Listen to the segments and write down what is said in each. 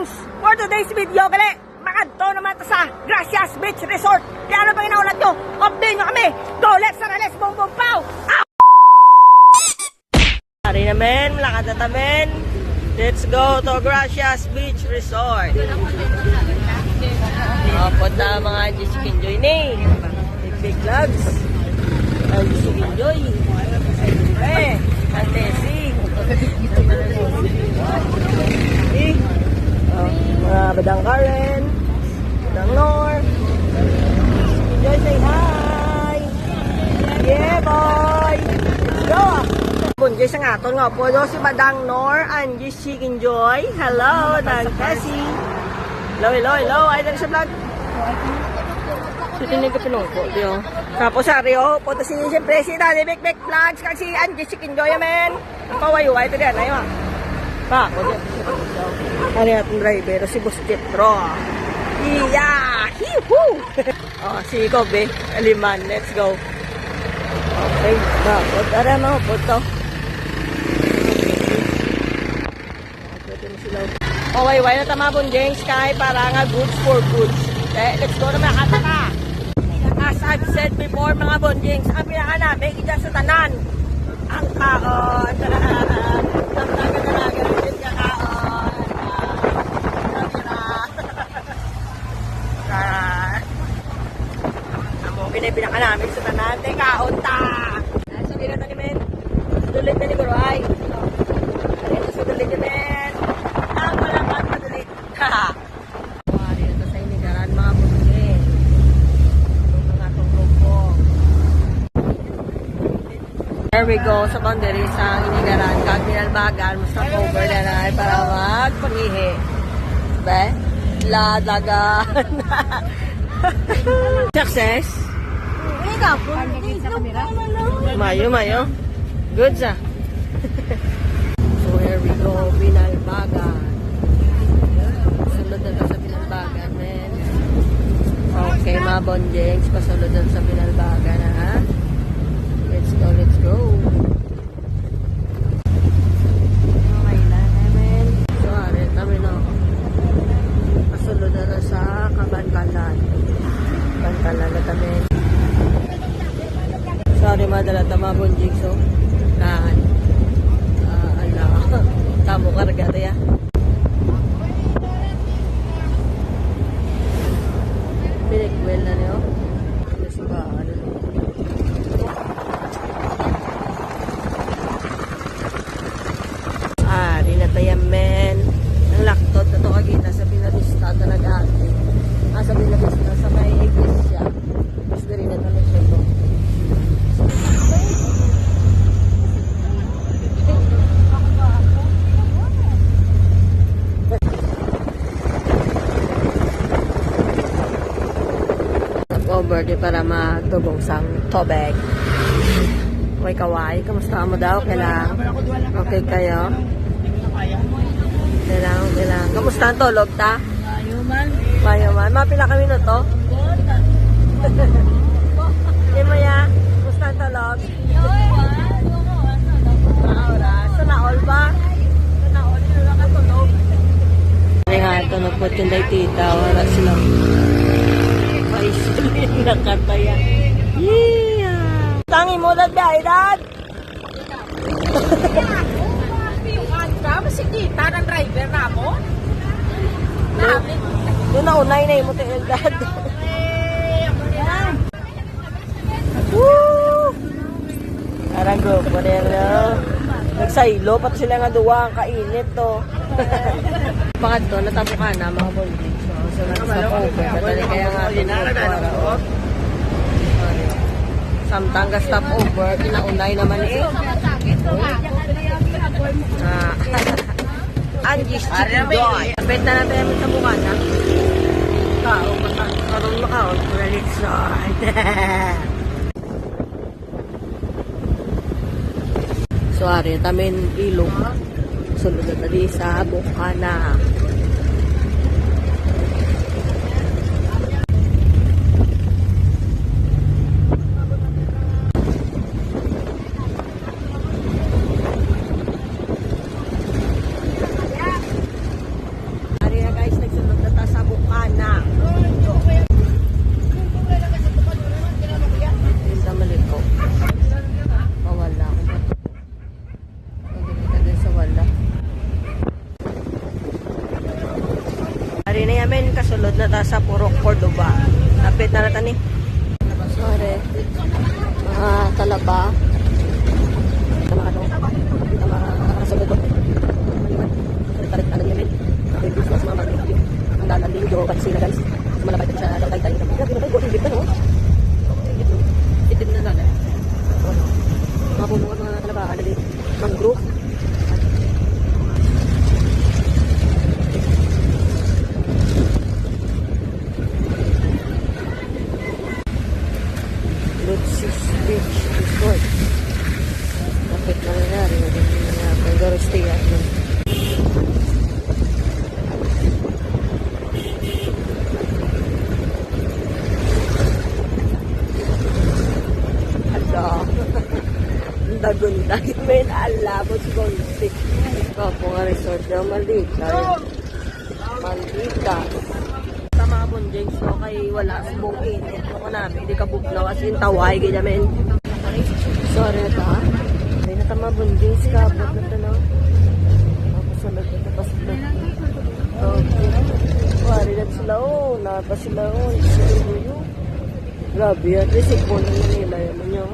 bonjings! For today's video, gali, makadto naman ta sa Gracias Beach Resort. Kaya ano bang inaulat nyo? Update nyo kami! Go, let's tara, let's boom boom pow! Hari namin, malakad na tamin. Let's go to Gracias Beach Resort. Punta mga Jessica Joy ni. Big vlogs. Jessica Joy. Antesi. Mga Badang Karen. Badang Nor. Joy, say hi. Yeah, boy. Let's go. Bunjay sa ngaton nga po. Si Badang Nor and Jessica Joy. Hello, Dan Cassie. Hello. Ay, dali sa vlog. Tinig ka pinungko, diyo. Tapos sa Rio, punta si siyempre si Daddy Bek Vlogs kasi si Angie Chicken Joy, amen. Ang pawayo-way ito diyan, ayun. Pa, ko diyan. Ano yung driver, si Boss Jetro. Yeah! Hee-hoo! Si Kobe, Aliman, let's go. Okay, tara mga punto. Pawayo-way na tama Bunjeng Sky para nga goods for goods. Let's go na mga kataka. As I've said before mga bonjings, ang pinaka-namin dyan sa tanan. Ang kaon. Ang taga-talaga rin ka kaon. Ang pinaka-namin sa tanan. Te kaon ta. Sabihin na ni men. Sudulit na ni Baroy. Sudulit ni men. Ang malaman madulit. Haha. There we go sa boundary sa Inigaran, Kaginalbagan, Musta over na na para magpangihi. Be? Ladagan. Success? Mayo. Good sa. So here we go, Binalbagan. Sunod na sa Binalbagan, men. Okay, mga bonjings, pasunod na sa Binalbagan, ha? Let's go. Okay na namin. So, arin namin na. Kasunod na sa Kabankalan. Kabankalan na namin. Sorry, madala tama bunjig. So, nahan. Tamo karga ya. Pinikwel na niyo. Yes ba? Men, ang laktot na ito kagita sa Binavista talaga ate. Sa Binavista sa may iglesia. Mas na rin na naman siya ito. Over di para matubong sang tobek. Kaway, kamusta mo daw? Kailang okay kayo? Kailang. Kamusta ang tulog ta? Mayuman. Mapila kami na to? Hindi mo ya? Kamusta ang tulog? Oras. Sa naol ba? Sa naol. Sino lang ang tulog? Hindi nga ito. Nagpot yung day tita. Wala silang ay silin na kataya. Yeah! Tangi mo dad ba? Dad? Masikita ng driver na mo? Doon na unay na yung motel dad. Woo! Parang grupo nila. Nagsaylo, pati sila nga duwa ang kainit to. Bakit to, natabo ka na mga bondage. So, nag-stop over. Madali kaya nga ito. Samtang ga-stop over, kinaunay naman eh. Angie's Chicken Joy. Bet na natin namin sa mukha na. Karong makaon. Resort. So, ari, tamin ilong. Sunod na tali sa Bukana. kasulod na ta sa Purok, Cordoba. Lapit na natin eh. Sorry. Mga talaba. Kasulod ko. Tarik na namin. Business mga mag-video. Ang dalang video kasi sila guys. Malapit sa tatay-tay. Grabe na tayo. Hindi ba no? Itim na lang. Mabunungan mga talaba. Ano din? Mangrove. Lucis Beach Resort. Kapit na nangyari. Pag-garostay at yun. Gunda men alabot si Gonti. Kapo nga resort na maldita. Maldita. Tama ka pong James, no? Kay wala sa buong init. Ako namin, hindi ka buglaw. As in, taway, ganyan men. Sorry na ta. Hindi na tama pong James ka. Abot na ta, no? Napasunod na tapos na. Okay. Wari na sila, oh. Napa sila, oh. Grabe, at least ikunin na nila yun nyo.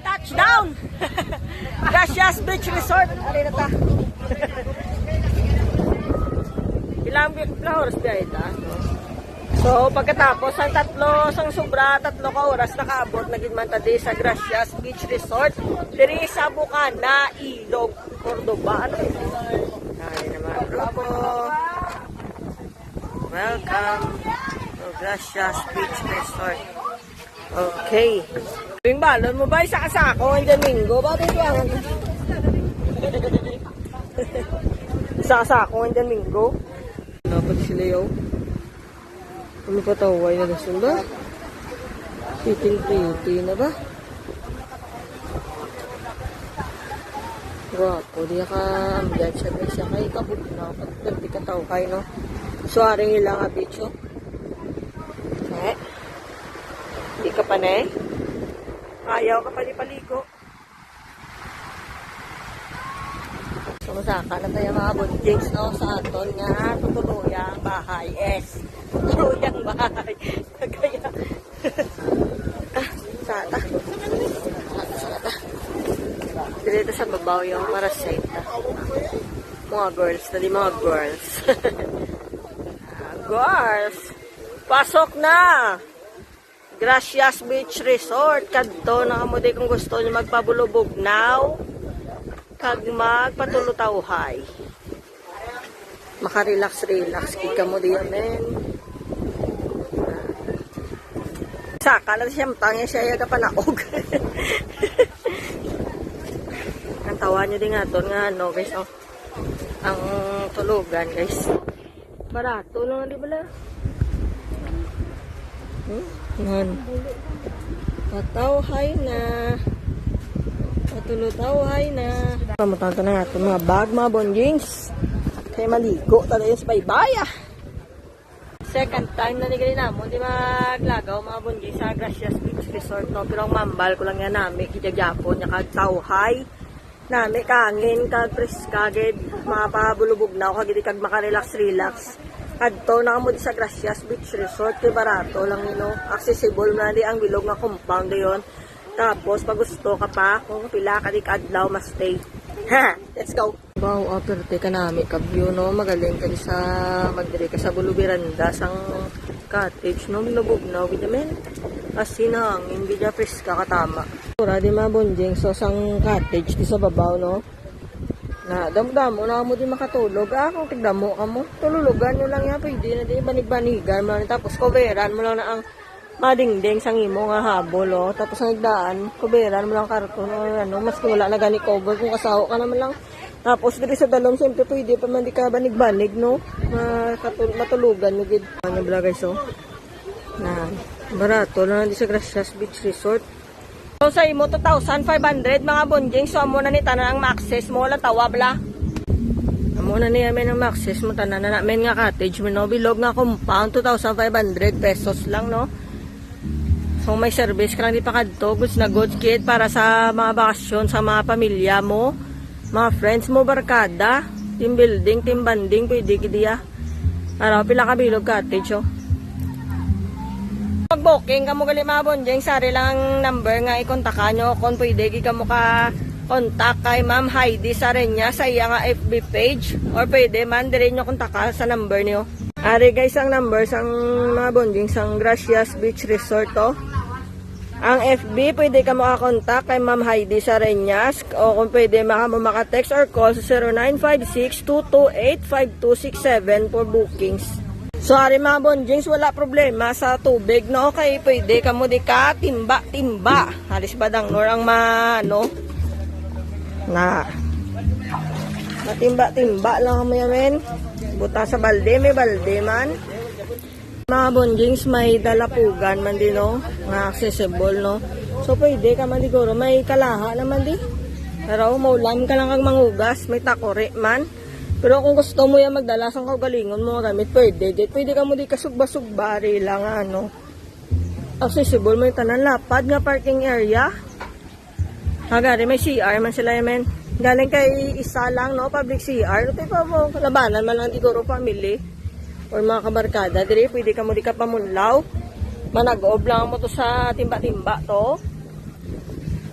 Touchdown! Gracias Beach Resort. Alin na ta? Ilang oras biya ita? So, pagkatapos, ang tatlo ka oras nakaabot na gidmantadi sa Gracias Beach Resort. Diri sa Bukana, Ilog, Cordoba. Ano ito? Ay naman. Grupo. Welcome to Gracias Beach Resort. Okay. Yung balon mo ba? Isa kasako ang Domingo. Bakit ito ang... Isa kasako ang Domingo. Dapat sila yun. Ano pa taway na gusto ba? Pretty na ba? Wapo. Di ka ambiyan siya. May siya kay kabut na. Pag di ka taway, no? Suwaring ilang abitso. Eh? Di ka pa na eh? Ayaw ka pa di paligo. So, masaka na tayo mga bunjings, no? Sa aton nga, tutuluyang bahay. Yes. Tutuluyang bahay. Kaya, sata. Sata. Dito sa babaw yung marasita. Mga girls, na di mga girls. Girls! Pasok na! Gracias Beach Resort. Kadto na kamo di kung gusto niyo magpabulubog now. Kag magpatulutawhay. Makarelax-relax. Kika mo di amen. Saka lang siya matangin siya yaga panaog. Ang tawa niyo din nga doon nga no guys. Oh. Ang tulugan guys. Barato lang di bala. Yan. Patawhay na. Patulutawhay na. Pamatanta na nga ito mga bag, mga bonjings. Kaya maligo talaga yung sa baybaya. Second time na nigali na mo. Hindi maglagaw mga bonjings sa Gracias Beach Resort. No? Pero ang mambal ko lang yan namin. Kijagyapon niya kagtawhay. Nami kangin, kagpriskagid. Mga pabulubog na ako. Kagidi kag makarelax-relax. Kadto na mo sa Gracias Beach Resort, kay barato lang yun, no? Accessible na di ang bilog nga compound yon. Tapos pag gusto ka pa kung pila ka di kadlaw mas stay. Ha, let's go. Wow, aperte ka nami ka view, no? Magaling ka di sa magdiri ka sa Bulubiranda sang cottage, no? Bilubog na bidamen. Asinang hindi dia preska katama. Ora di mabonjing so sang cottage di sa babaw, no? Na damo-damo na mo di makatulog. Kung tigdamo ka mo, tululugan nyo lang yan. Pwede na di banig-banigan mo lang. Tapos coveran mo lang na ang madingding sang imo nga habol. Oh. Tapos ang igdaan, coveran mo lang karton. Ano, mas wala na gani cover kung kasawa ka naman lang. Tapos dito sa dalom, siyempre pwede pa man di ka banig-banig, no? Matulugan nyo gid. Ano ba guys, oh? Na, barato lang di sa Gracias Beach Resort. So sa imo 2,500 mga bonjing. So amo na ni tanan ang ma-access mo la tawa bla. Amo na ni amen ang ma-access mo tanan na namin nga cottage mo no bilog nga compound 2,500 pesos lang no. So may service ka lang di pa kadto goods na goods kit para sa mga bakasyon sa mga pamilya mo, mga friends mo barkada. Team building, team banding, pwede kidiya. Araw, pila ka bilog cottage, oh. Pag-booking, kamo gali mga bonjeng, sari lang number nga ikontakan nyo kung pwede kamo ka contact kay Ma'am Heidi Sarenya sa iya nga FB page or pwede man dire nyo kontaka sa number niyo. Ari guys ang number sang mga bonjeng sang Gracias Beach Resort to. Ang FB pwede ka makakontak kay Ma'am Heidi Sarenyas o kung pwede maka-text or call sa 0956-228-5267 for bookings. So ari mga bonjings, wala problema sa tubig, no? Kaya pwede ka mo di ka timba. Halis badang nor ang matimba lang kamo yamen. Buta sa balde, may balde man. Mga bonjings, may dalapugan man din, no? Nga accessible, no? So pwede ka man diguro, may kalaha naman di. Pero maulam ka lang kang mangugas, may takore man. Pero kung gusto mo yan magdala sang kaugalingon mo gamit, pwede. Pwede ka mo di kasugba-sugbari lang, accessible mo yung tanan lapad nga parking area. Hagari, may CR man sila yamen. Galing kay isa lang, no? Public CR. Ito pa mo, labanan man lang siguro family or mga kabarkada. Dire, pwede ka mo di ka pamunlaw. Manag-ob lang mo to sa timba-timba to.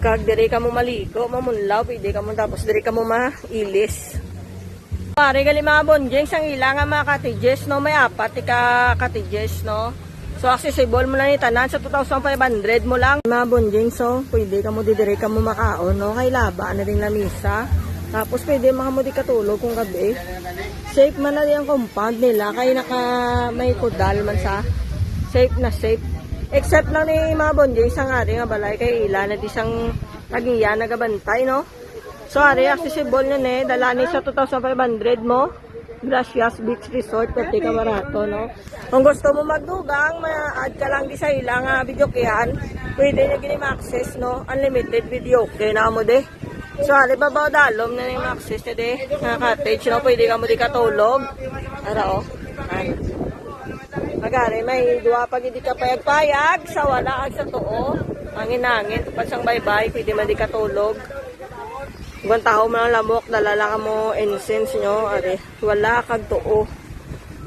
Kag dire ka mo maliko, mamunlaw, pwede ka mo tapos dire ka mo mailis. Pare gali mga bonjeng, sang ilang nga mga cottages, no? May apat ka cottages, no? So accessible mo lang itanan sa 2,500 mo lang. Mga bonjeng, so pwede ka mo dire ka mo makaon, no? Kay laba na rin lamisa. Tapos pwede mo di katulog kung gabi. Safe man na yung compound nila, kaya may kudal man sa safe na safe. Except lang ni mga bonjeng, sang ari nga balay kay ila na di sang tagiya nagabantay, no? So, ari, accessible nyo dala ni sa 2,500 mo. Gracias Beach Resort, pati ka barato, no? Kung gusto mo magdugang, ma-add ka lang di sa ilang video kayan. Pwede nyo ginim access, no? Unlimited video kaya na mo de. So, ari, babaw dalom na yung access nyo de. Nga cottage, no? Pwede ka mo di katulog. Ara, oh. Magari, may duwa pag hindi ka payag-payag, sa wala ag sa tuo. Angin-angin, tupad sang bye-bye, pwede man di katulog. Kung tao mo lang lamok, dalala ka mo incense nyo, ari, wala kag tuo.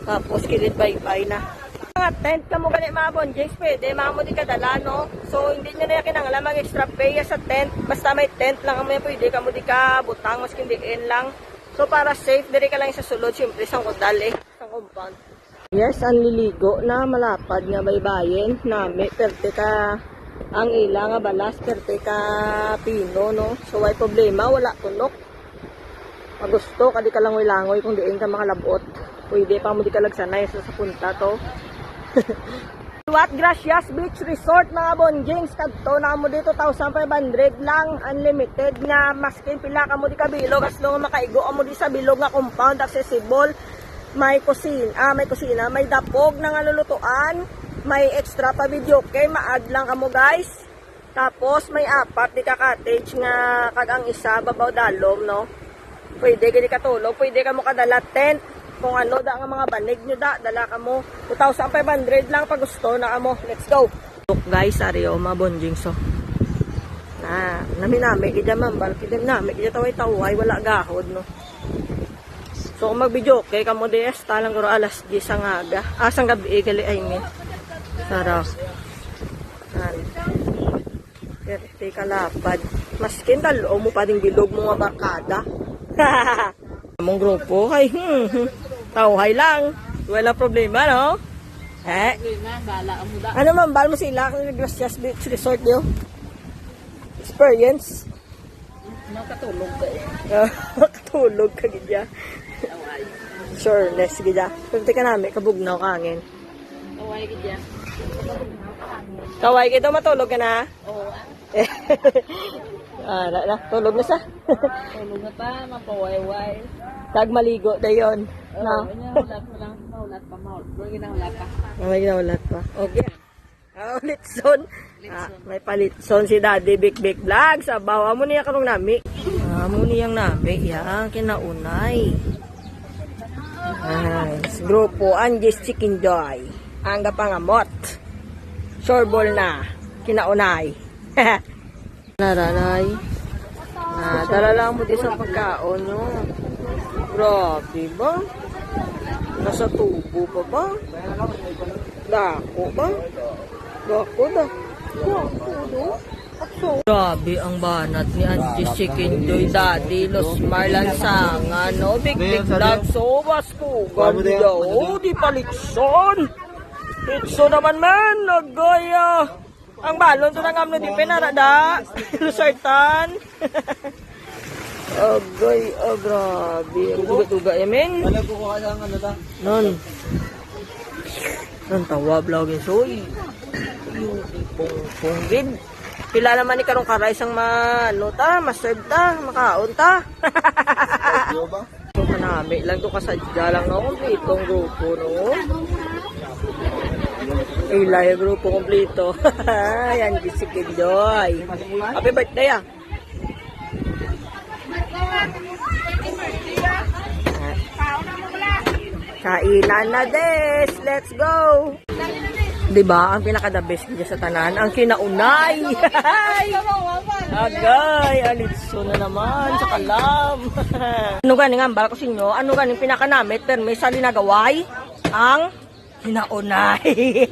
Tapos kilit bye-bye na. Mga tent ka mo ganit mga bonjings, pwede, mga mo di ka dala, no? So, hindi nyo na kinangala mag-extra pay sa tent. Basta may tent lang kamo, pwede ka mo di ka butang, mas kindiin lang. So, para safe, diri ka lang sa sulod, siyempre, sang kudal sang compound. Yes, ang liligo na malapad nga baybayin, nami, perte ka. Ang ila nga balas, perte ka pino, no? So, may problema, wala tunok. Magusto, kadi ka lang langoy kung diin ka makalabot. Pwede pa mo di ka lagsanay sa punta to. What Gracias Beach Resort, mga bonjings, kadto na mo dito, 2,500 lang, unlimited nga, maskin pila ka mo di ka bilog, as long makaigo mo di sa bilog nga compound, accessible. May kusina, may dapog na nga lulutuan. May extra pa video kay ma-add lang kamo guys. Tapos may apat di ka cottage nga kag ang isa babaw dalom, no. Pwede gani katulog, pwede ka mo kadala tent. Kung ano da nga mga banig nyo dala ka mo. 2,500 lang pag gusto na kamo. Let's go. Look guys, ari o mga bonjing so. Nami kaya mambal, kaya nami kaya taway-taway, wala gahod, no. So kung mag-video kay kamo des, talang guro alas 10 sang aga. Sang gabi gali I mean. Sarap. Perte ka lapad. Maskin talo mo pa ding bilog mo nga barkada. Among grupo kay tawhay lang. Wala problema, no? Ano man bal mo sila kung Gracias Beach Resort dio? Experience. Makatulog ka Makatulog ka gidya. Sureness gidya. Perte ka nami kabugnaw ka angin. Kaway gidya. Kaway kita matulog ka na? Oo. Tulog na siya. Tulog na pa, mapawayway. Tag maligo na yun. No? Maulat pa. May ginaulat pa. Okay. Litson. May palitson si Daddy Big Vlog. Sabaw. Amo niya karong nami. Amo niyang nami. Yan, kinaunay. Grupo Andy's Chicken Joy. Ang gapangamot. Shoreball na. Kinaunay. Naranay. Dala lang mo din sa pagkaon, no? Grabe ba? Nasa tubo pa ba? Dako ba? Dako da. Grabe ang banat ni Auntie Chicken Joy, Daddy, Los Marlansangan, no? Big Vlog, so ko. Ganda, oh, di palitson. Litso naman man, nagaya. Ang balon to ng amno di pinarada. Lusartan. Agay, grabe. Ang tuga-tuga yamin. Wala ko kuha lang ano ta. Nun. Nun, tawa vlog yun. So, pong gid. Pila naman ni karong karay sang ano ta, ma-serve ta, makaon ta. So, kanami lang to kasadya lang no, kompletong grupo no. Ilay grupo kompleto. Yan, si Kid Joy. Happy birthday ah. Kainan na des. Let's go. Diba, ang pinaka-the best niya sa tanan, ang kinaunay. Agay, alitso na naman sa kalam. Ano ganing ang bala ko sa inyo? Ano ganing pinaka-namit? Pero may sali nagaway? Ang kinaunay.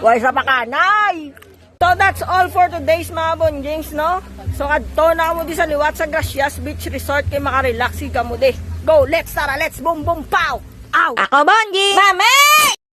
Why sa pakanay? So that's all for today's mga bonjings, no? So adto na mo di sa liwat sa Gracias Beach Resort kay makarelax ka mo di. Go, let's tara, let's boom boom pow. Ow! Ako bonjing! Mami!